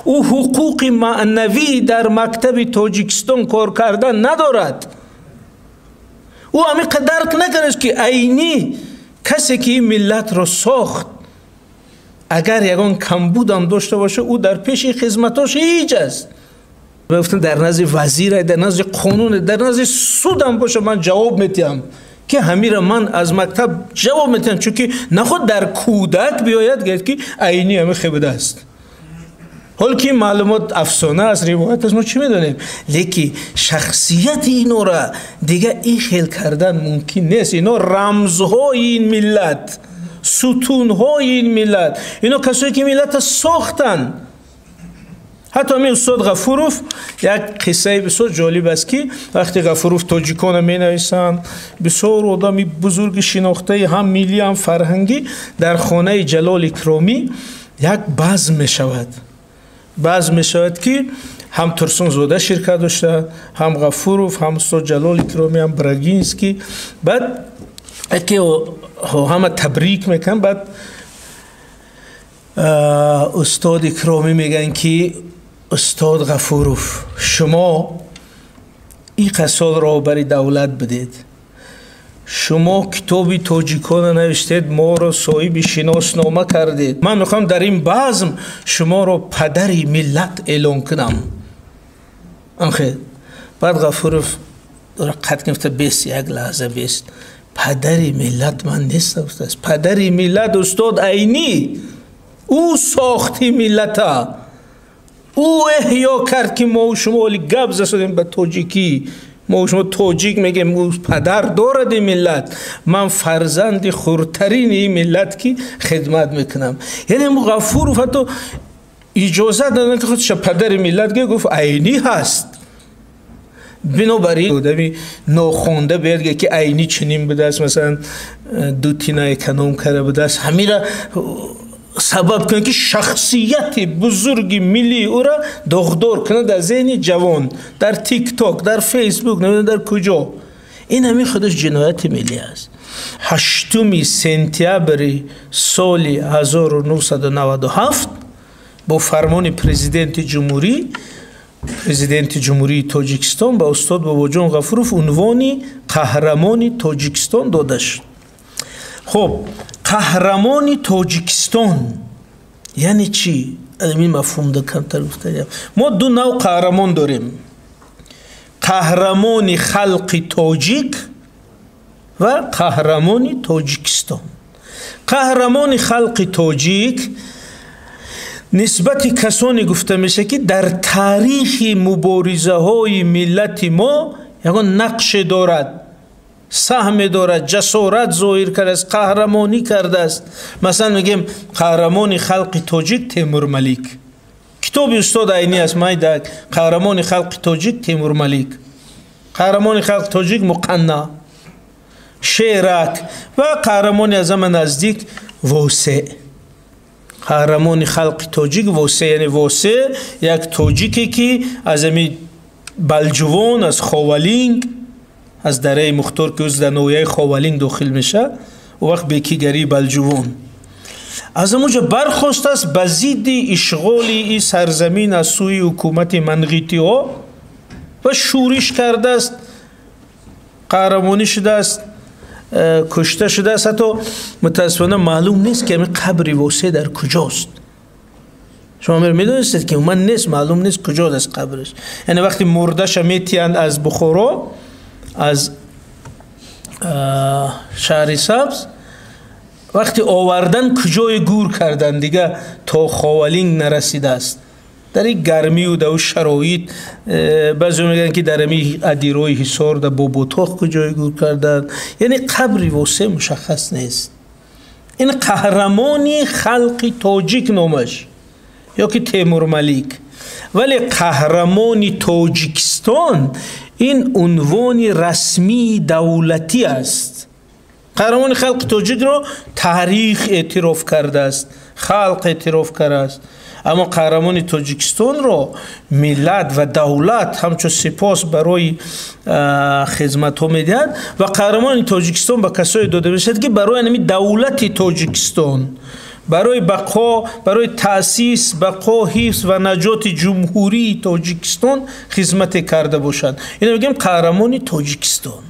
او حقوق معنوی در مکتب تاجیکستان کار کردن ندارد. او همین درک نکرد که عینی کسی که این ملت را ساخت اگر یگان کمبود هم داشته باشه او در پیش خدمتاش هیچ است. گفتن در نزد وزیر، در نزد قانون، در نزد سود هم باشه من جواب میتیم که همین را من از مکتب جواب میتیم، چون که نخود در کودک بیاید گفت که عینی همین خبده است. حال که معلومات افسانه از روایت از ما چی میدونیم، لیکن شخصیت اینو را دیگه این خیل کردن ممکن نیست. اینا رمزهای این ملت، ستونهای این ملت، اینا کسایی که ملت ساختن. حتی همین استاد غفوروف یک قصه بسیار جالب است که وقتی غفوروف تاجیکان می نویسند، بسیار آدمی بزرگ شناخته هم ملی هم فرهنگی، در خانه جلال اکرامی یک بزم می شود. بزم می شود که هم ترسون زاده شرکت داشته، هم غفوروف، هم استاد جلال اکرامی، هم براگینسکی. بعد که همه تبریک میکن، بعد استاد اکرامی میگن که استاد غفوروف شما این قصال را برای دولت بدید، شما کتابی تاجیکان نوشتید، ما را صاحب شناسنامه کردید، من میخوام در این بزم شما را پدری ملت اعلان کنم. آخه بعد غفوروف قد گفته بیست، یک لحظه بیست، پدری ملت من نیست استاد، پدری ملت استاد عینی، او ساختی ملت، او احیا کرد که ما و شما ولی گب زدیم به تاجیکی، ما و شما تاجیک میگیم او پدر دارد ملت، من فرزند خورترین این ملت کی خدمت میکنم. یعنی غفوروف حتی اجازه دادن که خودش پدر ملت گفت عینی هست. بنابراین آدمی ناخونده بیاد که عینی چنین بوده است، مثلا دو تینه اکنام کرده بوده است، همین را سبب کنه که شخصیت بزرگ ملی او را داغدار کنه در ذهن جوان، در تیک تاک، در فیسبوک، نمیدونم در کجا. این همین خودش جنایت ملی است. 8 سپتامبر سال 1997 با فرمان پرزیدنت جمهوری تاجیکستان با استاد باباجان غفوروف عنوان قهرمان تاجیکستان داده شد. خب قهرمان تاجیکستان یعنی چی؟ این مفهوم ده کمتر گفتم. ما دو نوع قهرمان داریم، قهرمان خلق تاجیک و قهرمان تاجیکستان. قهرمان خلق تاجیک نسبت کسانی گفته میشه که در تاریخ مبارزه های ملت ما یکان نقش دارد، سهم دارد، جسارت ظاهر کرده است، قهرمانی کرده است. مثلا میگیم قهرمان خلق تاجیک تیمور ملیک، کتاب استاد عینی است مایدک، قهرمان خلق تاجیک تیمور ملیک، قهرمان خلق تاجیک مقنع، شیرک و قهرمان از من نزدیک واسع. قهرمان خلق تاجیک واسع یعنی واسع یک تاجیکی که از امی بلجوان، از خاولینگ، از دره مختار که از در نویه خاولینگ داخل میشه، و وقت بیکیگری بلجوان از اموجه برخواست است بزید اشغالی این سرزمین از سوی حکومت منغیتی ها و شورش کرده است، قهرمانی شده است، کشته شده است. حتی متاسفانه معلوم نیست که همین قبر واسع در کجاست. شما میدونستید که من نیست، معلوم نیست کجا است قبرش. یعنی وقتی مردش میتیند از بخارا، از شهر سبز، وقتی آوردن کجای گور کردن دیگه تا خاولینگ نرسیده است. در این گرمی و در شرایط بعضی میگن که در این ادیروی حصار در بابوتاخ کجای گور کردن. یعنی قبری واسع مشخص نیست. این قهرمانی خلق تاجیک نامش یا که تیمور ملیک، ولی قهرمانی تاجیکستان این عنوان رسمی دولتی است. قهرمان خلق تاجیک را تاریخ اعتراف کرده است، خلق اعتراف کرده است، اما قهرمان تاجیکستان را ملت و دولت همچون سپاس برای خدمت ها میدهد و قهرمان تاجیکستان به کسایی داده میشد که برای دولت تاجیکستان، برای بقا، برای تأسیس، بقا، حفظ و نجات جمهوری تاجیکستان خدمت کرده باشند. اینو میگیم قهرمان تاجیکستان.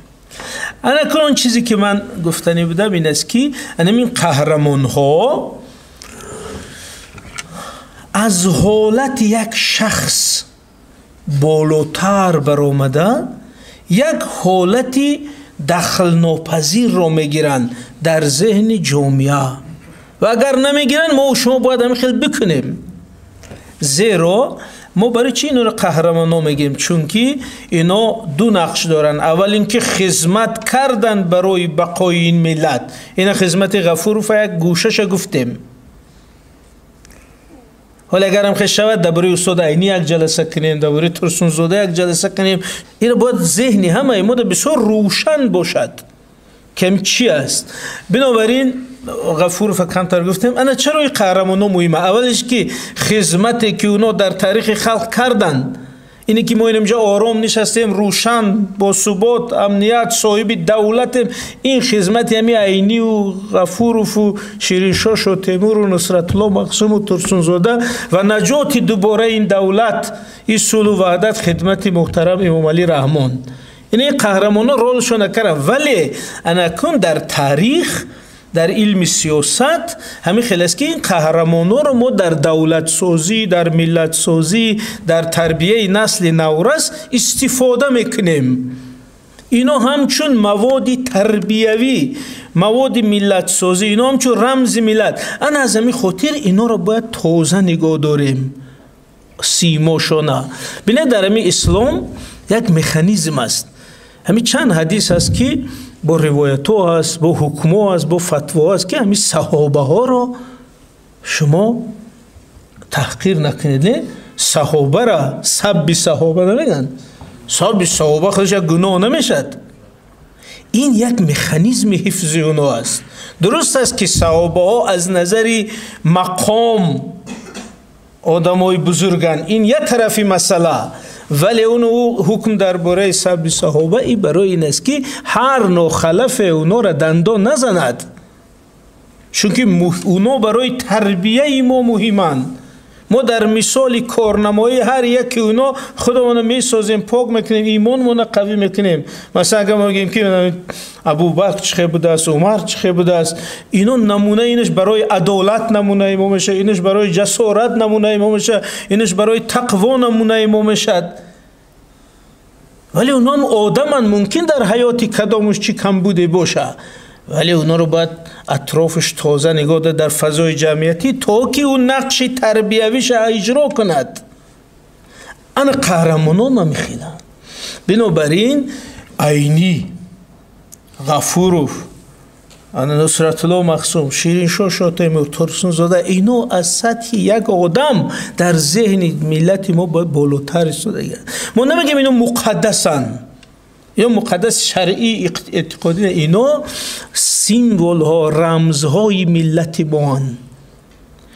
انا اون چیزی که من گفتنی بودم این است که این قهرمان ها از حالت یک شخص بالاتر برآمده یک حالتی دخل ناپذیر را میگیرند در ذهن جامعه و اگر نمیگیرن ما و شما باید همین خیلی بکنیم. زیرا ما برای چی اینا رو قهرمان ها میگیم؟ چون که اینا دو نقش دارن. اول اینکه خدمت کردن برای بقای این ملت، اینا خدمت غفور و یک گوشش گفتیم. حالا اگر هم خیلی شود درباره استاد عینی یک جلسه کنیم، درباره ترسون زاده یک جلسه کنیم. اینا باید ذهنی همه ما بسیار روشن باشد که چی است. بنابراین غفور فکرمتر گفتیم انا چرا این قهرمان‌ها مهمه؟ اولش که خدمتی که اونا در تاریخ خلق کردند، اینی که ما اینجا آرام نشستیم، روشن، با ثبات، امنیت، صاحب دولت، این خدمت همین عینی و غفور و شیرین شاه و تیمور و نصرت الله مقسوم و ترسون زاده و نجات دوباره این دولت، این صلح و وحدت، خدمت محترم امام علی رحمان. این قهرمان‌ها رولشون نکردن. ولی انا کن در تاریخ، در علم سیاست همین خیلی است که این قهرمان‌ها رو ما در دولت سازی، در ملت سازی، در تربیه نسل نورس استفاده میکنیم. اینا همچون مواد تربیوی، مواد ملت سازی، اینا همچون رمز ملت. انا از همین خاطر اینا رو باید تازه نگاه داریم، سیماشونه. ببینید در همین اسلام یک مکانیزم است. همین چند حدیث هست که با روایت ها هست، با حکم ها هست، با فتوا هست که همین صحابه ها را شما تحقیر نکنید. صحابه را سب صحابه نمیگن. سب صحابه خودش یک گناه نمیشد. این یک مکانیزم حفظی اونا است. درست است که صحابه ها از نظر مقام آدمای بزرگن، این یک طرفی مسئله. ولی اون حکم درباره سب صحابه ای برای این است که هر نوع خلف اونا را دندان نزند، چون که اونا برای تربیه ما مهمند. ما در مثال کارنمایی هر یک اونا خودمون میسازیم، پاک میکنیم، ایمانمون قوی میکنیم. مثلا اگر ما بگیم که ابوبکر چه بوده است، عمر چه بوده است، اینا نمونه اینش برای عدالت نمونه ما میشه، اینش برای جسارت نمونه ما میشه، اینش برای تقوا نمونه ما میشه. ولی اونا هم آدمن، ممکن در حیاتی کدامش چی کم بوده باشه، ولی اونا رو باید اطرافش تازه نگاه داد در فضای جمعیتی تا که اون نقش تربیویش اجرا کند. انا قهرمانان ما میخیلن. بنابراین عینی، غفورов، انا نصرت الله مقسوم، شیرین شاه تیمور، ترسون زاده، اینا از سطح یک آدم در ذهن ملت ما باید بالاتر ایستاده. ما نمیگیم اینا مقدسن یا مقدس شرعی اعتقادی، اینا سیمبل ها، رمزهای ملت ما،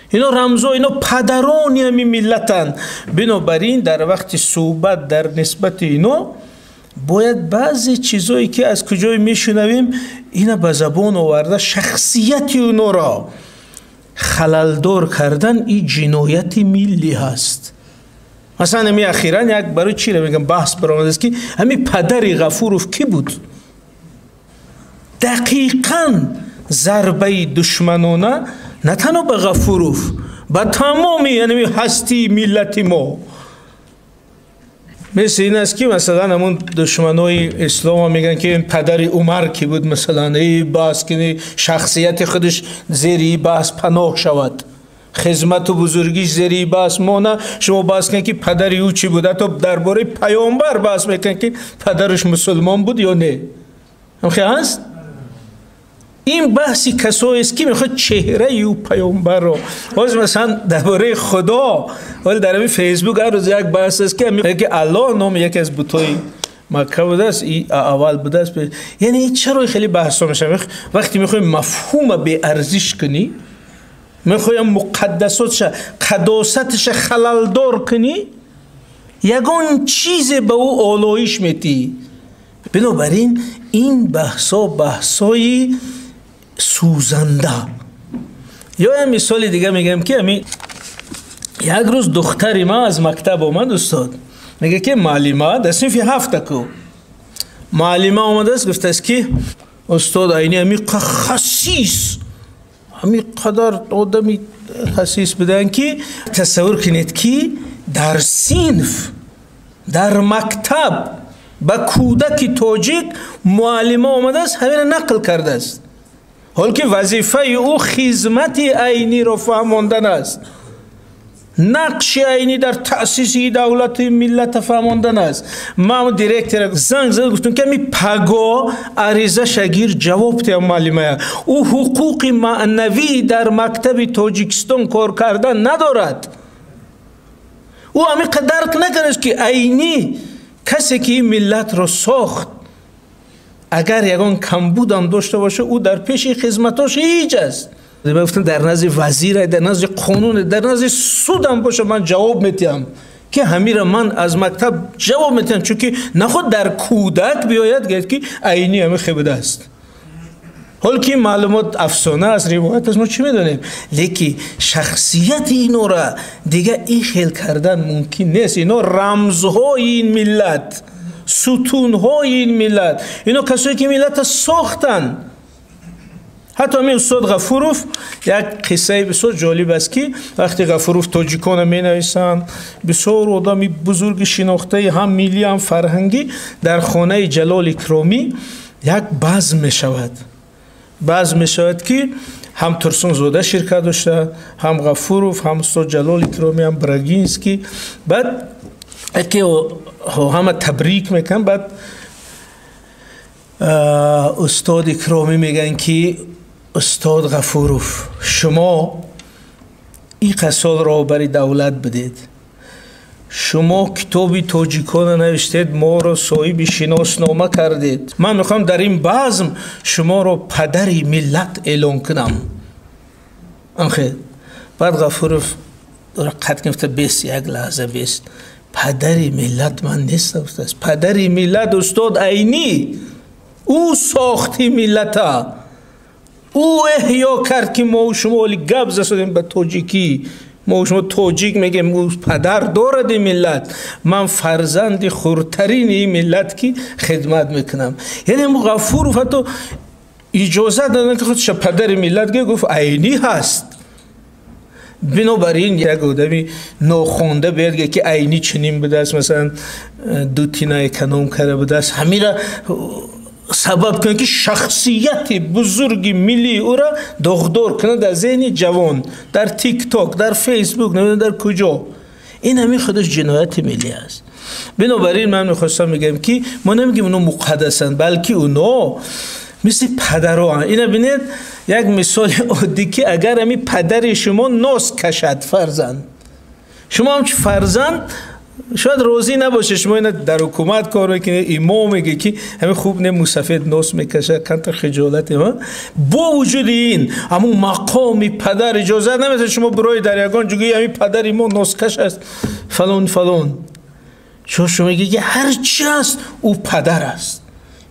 اینا رمزها، اینا پدرانی همین ملتن. بنابراین در وقت صحبت در نسبت اینا باید بعضی چیزایی که از کجای میشنویم اینا به زبان آورده، شخصیت اونا را خللدار کردن، این جنایت ملی هست. مثلا همی اخیراً یک برای چی رو میگم بحث برآمده است که همین پدر غفورov کی بود؟ دقیقاً ضربه دشمنانه نه تنها به غفورov، به تمامی یعنی هستی ملت ما. مثل این است که مثلا همون دشمنای اسلام ها میگن که این پدر عمر کی بود، مثلا این بحث که شخصیت خودش زیر بحث پناه شود، خدمت و بزرگیش زیر بحث مانه. شما بحث کنید که پدر او چی بود، حتی درباره پیامبر بحث میکنید که پدرش مسلمان بود یا نه. هم خیلی هست؟ این بحثی کسایی است که میخواد چهره او پیامبر رو، باز مثلا درباره خدا، ولی در همین فیسبوک هر روز یک بحث است که میگه که الله نام یکی از بتای مکه بوده است، اول بوده است. یعنی چرا خیلی بحثا میشه؟ وقتی میخوای مفهوم به ارزش کنی، میخوای مقدساتش، قداستش خللدار کنی، یگان چیز به او آلایش میتی. بنابراین این بحثای سوزنده، یا یه مثال دیگه میگم که یک روز دختری ما از مکتب اومد استاد، میگه که معلمه در صنف 7 کو معلمه اومده است، گفته است که استاد اینی همی خسیس، همی قدر آدمی خسیس بدن که تصور کنید که در صنف در مکتب با کودک تاجیک معلمه اومده است همین نقل کرده است، حال که وظیفه او خدمت عینی را فهماندن است، نقش عینی در تأسیس دولت ملت فهماندن است. ما دیرکتر زنگ زد گفتم که می پگا عریضه شگیر جواب تیم معلمه، او حقوق معنوی در مکتب تاجیکستان کار کردن ندارد، او همی درک نکرد که عینی کسی که این ملت را ساخت اگر یگان کمبود هم داشته باشه او در پیش خدمتاش هیچ است. گفتم در نزد وزیر، در نزد قانون، در نزد سود هم باشه من جواب میتیم که همین من از مکتب جواب میتیم، چون که نخود در کودک بیاید گفت که عینی همه خبده است، حال که معلومات افسانه از روایت از ما چی میدونیم، لیکن شخصیت اینو را دیگه این خیل کردن ممکن نیست. اینا رمزهای این ملت، ستونهای این ملت، اینا کسایی که ملت ساختن. حتی همین استاد غفوروف یک قصه بسیار جالب است که وقتی غفوروف تاجیکان می نویسند، بسیار آدمی بزرگ شناخته هم ملی هم فرهنگی، در خانه جلال اکرامی یک بزم می شود. بزم می شود که هم ترسون زاده شرکت داشته، هم غفوروف، هم استاد جلال اکرامی، هم براگینسکی. بعد که همه تبریک میکن، بعد استاد اکرامی میگن که استاد غفوروف شما این قصال را برای دولت بدید، شما کتابی تاجیکان نوشتید، ما را صاحب شناسنامه کردید، من میخوام در این بزم شما را پدری ملت اعلان کنم. آخه بعد غفوروف قد گفته بیست، یک لحظه بیست، پدری ملت من نیست استاد، پدری ملت استاد عینی، او ساختی ملت، او احیا کرد که ما و شما ولی گبز شدیم به تاجیکی، ما و شما تاجیک میگیم او پدر دارد ملت، من فرزند خورترین این ملت که خدمت میکنم. یعنی غفوروف حتی اجازه دادن که خودش پدر ملت گفت عینی هست. بنابراین یک آدمی ناخوانده بیاد که عینی چنین بوده است، مثلا دو تینه اکنام کرده بوده است، همین را سبب کنه که شخصیت بزرگ ملی او را داغدار کنه در ذهن جوان، در تیک تاک، در فیسبوک، نمیدونم در کجا. این همین خودش جنایت ملی است. بنابراین من میخواستم میگم که ما نمیگیم اونا مقدسن، بلکه اونا مثل پدرها. اینا بینید یک مثال عادی که اگر همی پدر شما ناس کشد فرزند، شما هم فرزند شاید راضی نباشه، شما اینا در حکومت کار میکنه، امام میگه که همه خوب نه موسفید ناس میکشه، کنت خجالت ما. با وجود این همون مقام پدر اجازه نمیده شما برای در یگان جوگی همین پدر ما ناس کش است فلان فلان، چون شما میگه که هر چی است او پدر است.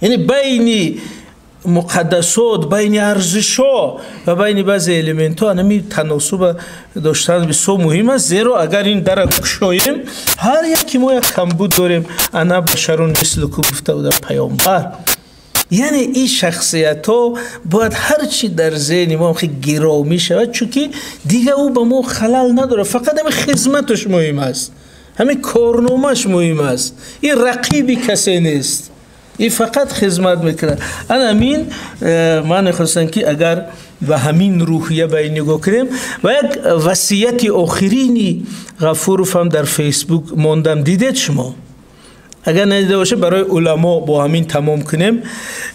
یعنی بین مقدسات، بین ارزش‌ها و بین بعضی المنت‌ها نمی تناسب داشتن بسیار مهم است، زیرا اگر این در گشاییم هر یکی ما یک کمبود داریم. انا بشرون مثلکم گفته بود پیامبر. یعنی این شخصیت ها باید هر چی در ذهن ما خیلی گرامی شود، چون که دیگه او به ما خلل نداره، فقط همین خدمتش مهم است، همین کارنامه‌اش مهم است، این رقیبی کسی نیست، این فقط خدمت میکنه. همین من خواستم که اگر به همین روحیه به نگاه کنیم و یک وصیت آخرینی غفوروف هم در فیسبوک ماندم، دیدید شما؟ اگر ندیده باشه برای علما با همین تمام کنیم.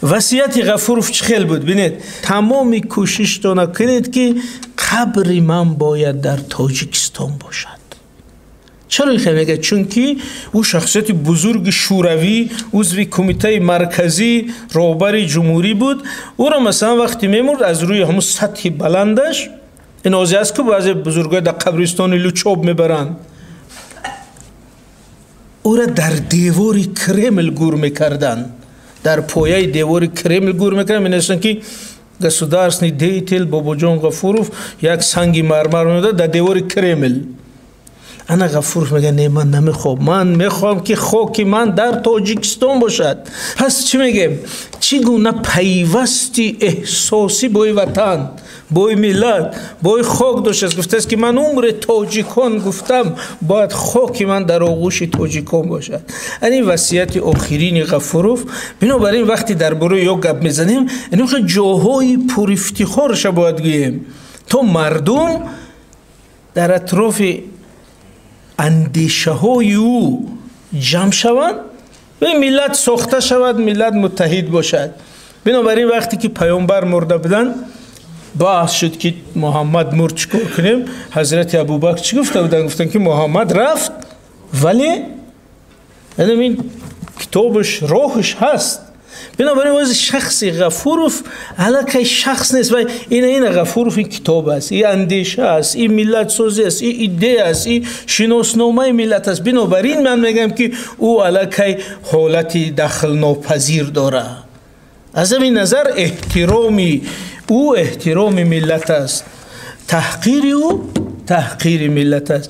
وصیت غفوروف چه خیلی بود؟ ببینید تمامی کوشش دانه کنید که قبر من باید در تاجیکستان باشد. چرا این میگه؟ چون که او شخصیت بزرگ شوروی، عضو کمیته مرکزی رهبر جمهوری بود. او را مثلا وقتی میمرد از روی همون سطح بلندش، این آزی است که بعضی بزرگای در قبرستان لوچوب میبرند، او را در دیوار کرمل گور میکردن، در پایه دیوار کرمل گور میکردن، می‌نوشتن که государственный деятель Бобоҷон Ғафуров як санги мармар меода дар девори Кремл. ана Ғафуров мега не ман намехоҳам, ман мехоҳам ки хоки ман дар Тоҷикистон бошад. пас чӣ мегем? чӣ гуна пайвасти эҳсосӣ бои ватан, бои миллат, бои хок доштааст. гуфтааст ки ман умри тоҷикон гуфтам, бояд хоки ман дар оғӯши тоҷикон бошад. ани васияти охирини Ғафуров. бинобар ин вақти дар бораи ё гап мезанем, ҷоҳои пурифтихорша бояд гӯем, то мардум дар атрофи андешаҳои ӯ ҷамъ шаванд ва миллат сохта шавад, миллат муттаҳид бошад. бинобар ин вақте ки паёмбар мурда буданд, баҳс шуд ки муҳаммад мурд чӣ кор кунем. ҳазрати абубакр чӣ гуфта буданд? гуфтанд ки муҳаммад рафт, вале ин китобаш роҳаш ҳаст. бинобар ин ози шахси Ғафуров аллакай шахс нест, вай ина Ғафуров ин китоб аст, ин андеша аст, ин миллатсозӣ аст, ин идея аст, ин шиносномаи миллат аст. бинобар ин ман мегӯям ки ӯ аллакай ҳолати дахлнопазир дорад. аз ҳамин назар эҳтироми ӯ эҳтироми миллат аст, таҳқири ӯ таҳқири миллат аст.